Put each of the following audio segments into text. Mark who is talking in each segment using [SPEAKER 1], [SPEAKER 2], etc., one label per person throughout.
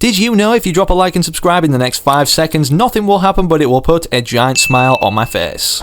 [SPEAKER 1] Did you know if you drop a like and subscribe in the next 5 seconds, nothing will happen but it will put a giant smile on my face?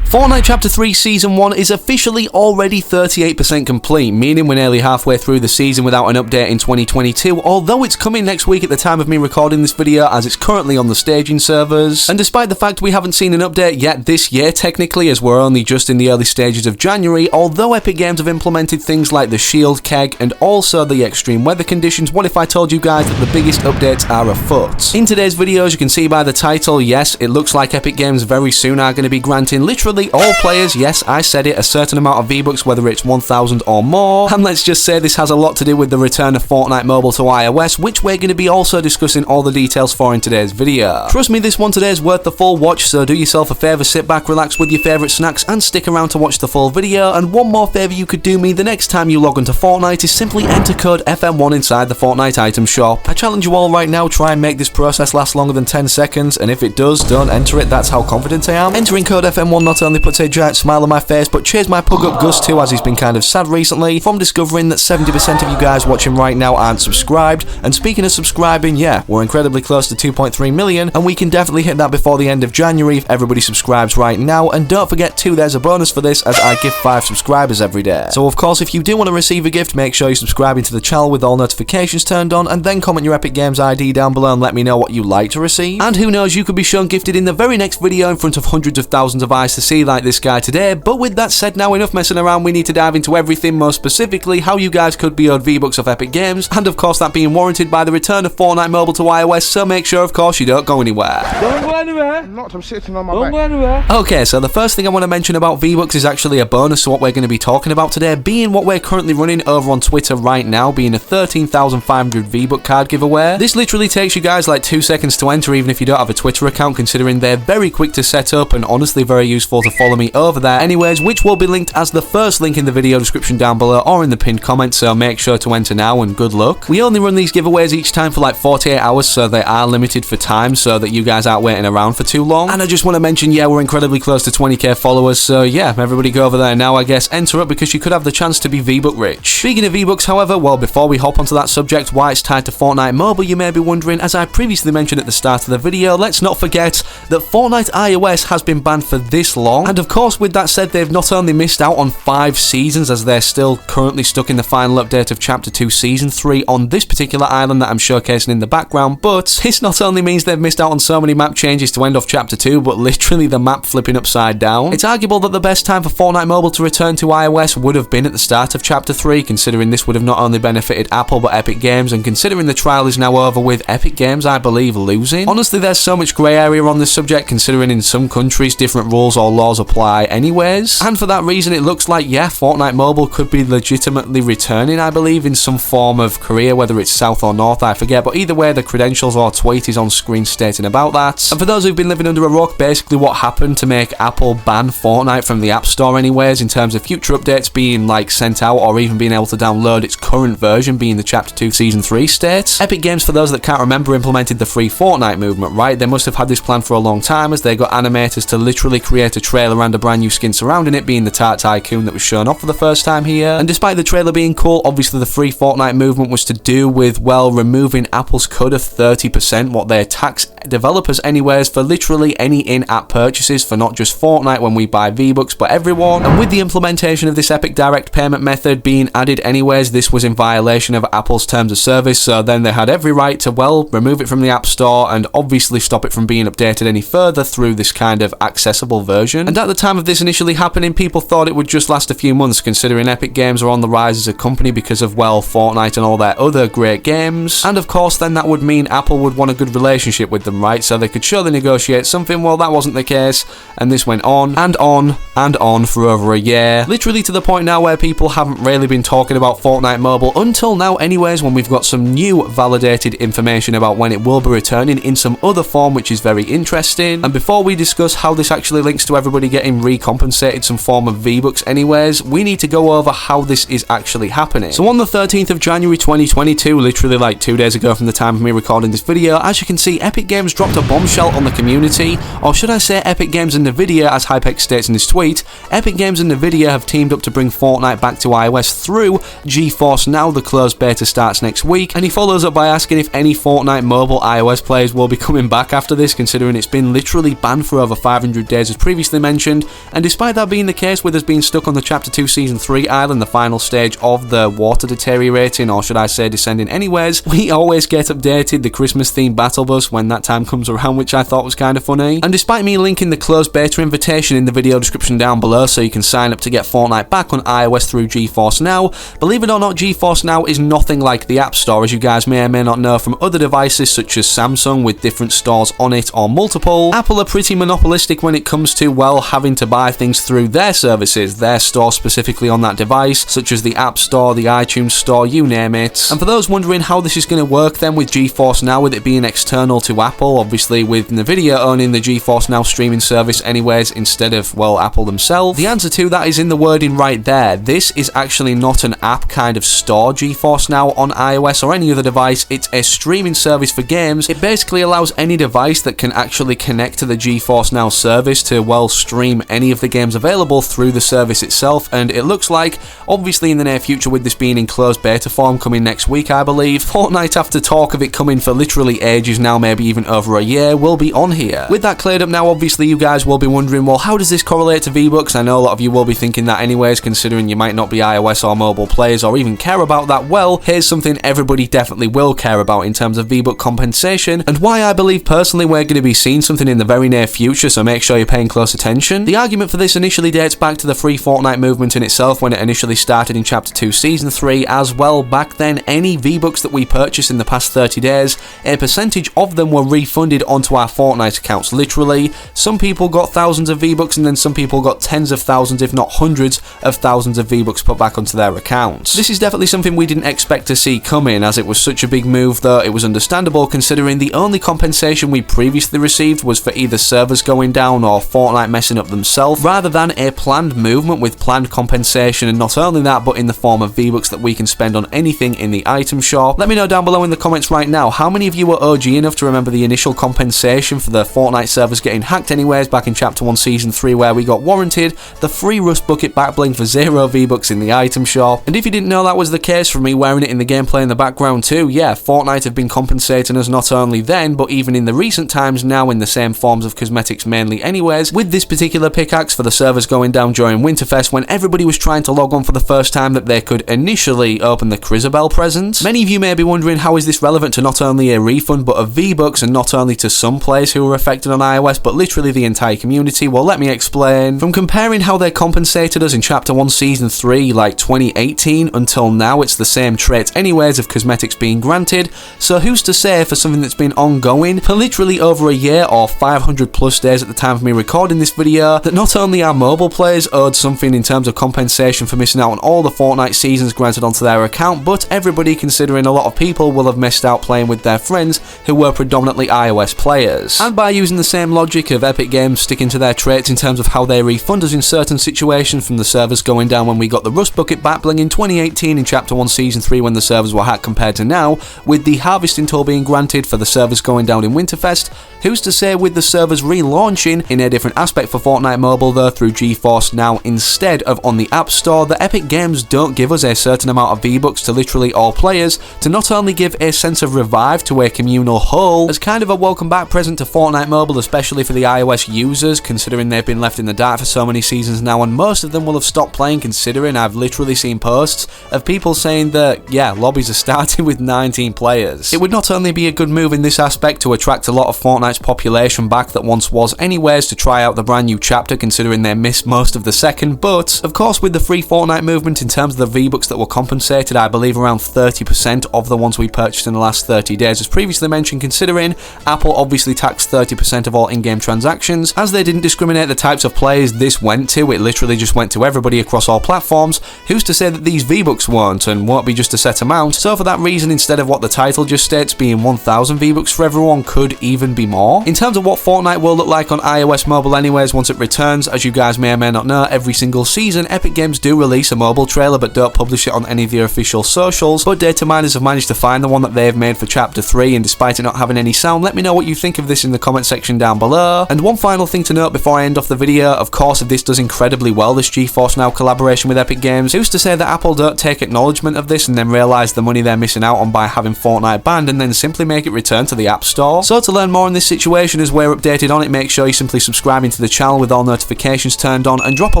[SPEAKER 1] Fortnite Chapter 3 Season 1 is officially already 38% complete, meaning we're nearly halfway through the season without an update in 2022, although it's coming next week at the time of me recording this video as it's currently on the staging servers. And despite the fact we haven't seen an update yet this year technically, as we're only just in the early stages of January, although Epic Games have implemented things like the shield keg and also the extreme weather conditions, what if I told you guys that the biggest updates are afoot? In today's video, as you can see by the title, yes, it looks like Epic Games very soon are going to be granting literally all players, yes, I said it, a certain amount of Vbucks, whether it's 1,000 or more. And let's just say this has a lot to do with the return of Fortnite Mobile to iOS, which we're going to be also discussing all the details for in today's video. Trust me, this one today is worth the full watch, so do yourself a favour, sit back, relax with your favourite snacks, and stick around to watch the full video. And one more favour you could do me the next time you log into Fortnite is simply enter code FM1 inside the Fortnite item shop. I challenge you all right now, try and make this process last longer than 10 seconds, and if it does, don't enter it, that's how confident I am. Entering code FM1 not only puts a giant smile on my face, but cheers my pug up Gus too, as he's been kind of sad recently from discovering that 70% of you guys watching right now aren't subscribed. And speaking of subscribing, yeah, we're incredibly close to 2.3 million, and we can definitely hit that before the end of January if everybody subscribes right now. And don't forget too, there's a bonus for this, as I give 5 subscribers every day. So of course, if you do want to receive a gift, make sure you're subscribing to the channel with all notifications turned on, and then comment your Epic Games ID down below and let me know what you like to receive. And who knows, you could be shown gifted in the very next video in front of hundreds of thousands of eyes to see, like this guy today. But with that said, now enough messing around, we need to dive into everything, most specifically how you guys could be owed Vbucks of Epic Games, and of course that being warranted by the return of Fortnite Mobile to iOS, so make sure of course you don't go anywhere.
[SPEAKER 2] Don't go anywhere.
[SPEAKER 3] I'm not, I'm sitting on my
[SPEAKER 2] Don't
[SPEAKER 3] back.
[SPEAKER 2] go anywhere.
[SPEAKER 1] Okay, so the first thing I want to mention about Vbucks is actually a bonus to what we're going to be talking about today, being what we're currently running over on Twitter right now, being a 13,500 Vbuck card giveaway. This literally takes you guys like 2 seconds to enter, even if you don't have a Twitter account, considering they're very quick to set up and honestly very useful to follow me over there anyways, which will be linked as the first link in the video description down below or in the pinned comment, so make sure to enter now and good luck. We only run these giveaways each time for like 48 hours, so they are limited for time so that you guys aren't waiting around for too long. And I just want to mention, yeah, we're incredibly close to 20k followers, so yeah, everybody go over there now, I guess, enter up because you could have the chance to be Vbuck rich. Speaking of Vbucks, however, well, before we hop onto that subject, why it's tied to Fortnite Mobile, you may be wondering, as I previously mentioned at the start of the video, let's not forget that Fortnite iOS has been banned for this long, and of course with that said, they've not only missed out on 5 seasons as they're still currently stuck in the final update of Chapter 2 Season 3 on this particular island that I'm showcasing in the background, but this not only means they've missed out on so many map changes to end off Chapter 2, but literally the map flipping upside down. It's arguable that the best time for Fortnite Mobile to return to iOS would have been at the start of Chapter 3, considering this would have not only benefited Apple but Epic Games, and considering the trial is now over with Epic Games, I believe, losing. Honestly, there's so much grey area on this subject, considering in some countries different rules or laws apply anyways, and for that reason it looks like, yeah, Fortnite Mobile could be legitimately returning, I believe, in some form of Korea, whether it's South or North, I forget, but either way, the credentials or tweet is on screen stating about that. And for those who've been living under a rock, basically what happened to make Apple ban Fortnite from the App Store anyways, in terms of future updates being like sent out or even being able to download its current version, being the Chapter 2 Season 3 state. Epic Games, for those that can't remember, implemented the free Fortnite movement, right? They must have had this plan for a long time, as they got animators to literally create a trailer and a brand new skin surrounding it, being the Tart Tycoon that was shown off for the first time here. And despite the trailer being cool, obviously the free Fortnite movement was to do with, well, removing Apple's cut of 30%, what they tax developers anyways, for literally any in-app purchases for not just Fortnite when we buy Vbucks, but everyone. And with the implementation of this Epic direct payment method being added anyways, this was in violation of Apple's terms of service, so then they had every right to, well, remove it from the App Store and obviously stop it from being updated any further through this kind of accessible version. And at the time of this initially happening, people thought it would just last a few months, considering Epic Games are on the rise as a company because of, well, Fortnite and all their other great games. And of course then that would mean Apple would want a good relationship with them, right? So they could surely negotiate something. Well, that wasn't the case, and this went on and on and on for over a year, literally to the point now where people haven't really been talking about Fortnite Mobile until now anyways, when we've got some new validated information about when it will be returning in some other form, which is very interesting. And before we discuss how this actually links to everybody everybody getting recompensated some form of V-Bucks anyways, we need to go over how this is actually happening. So on the 13th of January 2022, literally like 2 days ago from the time of me recording this video, as you can see, Epic Games dropped a bombshell on the community, or should I say Epic Games and Nvidia, as Hypex states in his tweet. Epic Games and Nvidia have teamed up to bring Fortnite back to iOS through Geforce Now. The closed beta starts next week, and he follows up by asking if any Fortnite mobile iOS players will be coming back after this, considering it's been literally banned for over 500 days as previously mentioned. And despite that being the case, with us being stuck on the Chapter 2 Season 3 island, the final stage of the water deteriorating, or should I say descending anyways, we always get updated the Christmas themed battle bus when that time comes around, which I thought was kind of funny. And despite me linking the closed beta invitation in the video description down below so you can sign up to get Fortnite back on iOS through Geforce Now, believe it or not, Geforce Now is nothing like the App Store, as you guys may or may not know from other devices such as Samsung with different stores on it or multiple. Apple are pretty monopolistic when it comes to, well, having to buy things through their services, their store specifically on that device, such as the App Store, the iTunes Store, you name it. And for those wondering how this is going to work then with Geforce Now, with it being external to Apple, obviously with Nvidia owning the Geforce Now streaming service anyways instead of, well, Apple themselves, the answer to that is in the wording right there. This is actually not an app kind of store, Geforce Now, on iOS or any other device. It's a streaming service for games. It basically allows any device that can actually connect to the Geforce Now service to, well, stream any of the games available through the service itself. And it looks like, obviously in the near future, with this being in closed beta form coming next week I believe, Fortnite, after talk of it coming for literally ages now, maybe even over a year, will be on here. With that cleared up now, obviously you guys will be wondering, well, how does this correlate to V-Bucks? I know a lot of you will be thinking that anyways, considering you might not be iOS or mobile players or even care about that. Well, here's something everybody definitely will care about in terms of V-Buck compensation, and why I believe personally we're going to be seeing something in the very near future, so make sure you're paying close attention. The argument for this initially dates back to the free Fortnite movement in itself when it initially started in Chapter 2 Season 3 as well. Back then, any V-Bucks that we purchased in the past 30 days, a percentage of them were refunded onto our Fortnite accounts. Literally, some people got thousands of V-Bucks and then some people got tens of thousands, if not hundreds of thousands of V-Bucks put back onto their accounts. This is definitely something we didn't expect to see coming, as it was such a big move, though it was understandable considering the only compensation we previously received was for either servers going down or Fortnite messing up themselves, rather than a planned movement with planned compensation, and not only that, but in the form of V-Bucks that we can spend on anything in the item shop. Let me know down below in the comments right now, how many of you were OG enough to remember the initial compensation for the Fortnite servers getting hacked anyways back in Chapter 1 Season 3, where we got warranted the free Rust Bucket back bling for 0 V-Bucks in the item shop. And if you didn't know that was the case for me wearing it in the gameplay in the background too, yeah, Fortnite have been compensating us not only then, but even in the recent times now in the same forms of cosmetics mainly anyways, with this particular pickaxe for the servers going down during Winterfest when everybody was trying to log on for the first time that they could initially open the Crisabel presents. Many of you may be wondering, how is this relevant to not only a refund but a V-Bucks, and not only to some players who were affected on iOS but literally the entire community? Well, let me explain. From comparing how they compensated us in Chapter 1 Season 3 like 2018 until now, it's the same trait anyways of cosmetics being granted, so who's to say for something that's been ongoing for literally over a year or 500 plus days at the time of me recording this video, that not only our mobile players owed something in terms of compensation for missing out on all the Fortnite seasons granted onto their account, but everybody, considering a lot of people will have missed out playing with their friends who were predominantly iOS players. And by using the same logic of Epic Games sticking to their traits in terms of how they refund us in certain situations, from the servers going down when we got the Rust Bucket back bling in 2018 in Chapter 1 Season 3 when the servers were hacked, compared to now with the harvesting tool being granted for the servers going down in Winterfest, who's to say with the servers relaunching in a different aspect for Fortnite Mobile though through Geforce Now instead of on the App Store, that Epic Games don't give us a certain amount of V-Bucks to literally all players to not only give a sense of revive to a communal whole as kind of a welcome back present to Fortnite Mobile, especially for the iOS users, considering they've been left in the dark for so many seasons now and most of them will have stopped playing, considering I've literally seen posts of people saying that, yeah, lobbies are starting with 19 players. It would not only be a good move in this aspect to attract a lot of Fortnite's population back that once was anyways to try out the brand new chapter, considering they missed most of the second, but of course with the free Fortnite movement in terms of the V-Bucks that were compensated, I believe around 30% of the ones we purchased in the last 30 days as previously mentioned, considering Apple obviously taxed 30% of all in-game transactions. As they didn't discriminate the types of players this went to, it literally just went to everybody across all platforms. Who's to say that these V-Bucks won't and won't be just a set amount? So for that reason, instead of what the title just states being 1000 V-Bucks for everyone, could even be more. In terms of what Fortnite will look like on iOS mobile anyways, anyways once it returns. As you guys may or may not know, every single season Epic Games do release a mobile trailer but don't publish it on any of their official socials, but data miners have managed to find the one that they've made for Chapter 3, and despite it not having any sound, let me know what you think of this in the comment section down below. And one final thing to note before I end off the video, of course if this does incredibly well, this Geforce Now collaboration with Epic Games, who's to say that Apple don't take acknowledgement of this and then realise the money they're missing out on by having Fortnite banned and then simply make it return to the App Store? So to learn more on this situation as we're updated on it, make sure you simply subscribe to the channel with all notifications turned on, and drop a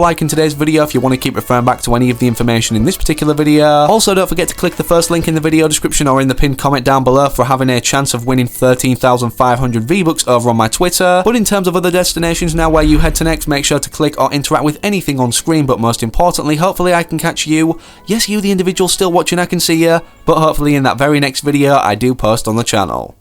[SPEAKER 1] like in today's video if you want to keep referring back to any of the information in this particular video. Also, don't forget to click the first link in the video description or in the pinned comment down below for having a chance of winning 13,500 V-Bucks over on my Twitter. But in terms of other destinations now where you head to next, make sure to click or interact with anything on screen, but most importantly, hopefully I can catch you, yes you the individual still watching, I can see you, but hopefully in that very next video I do post on the channel.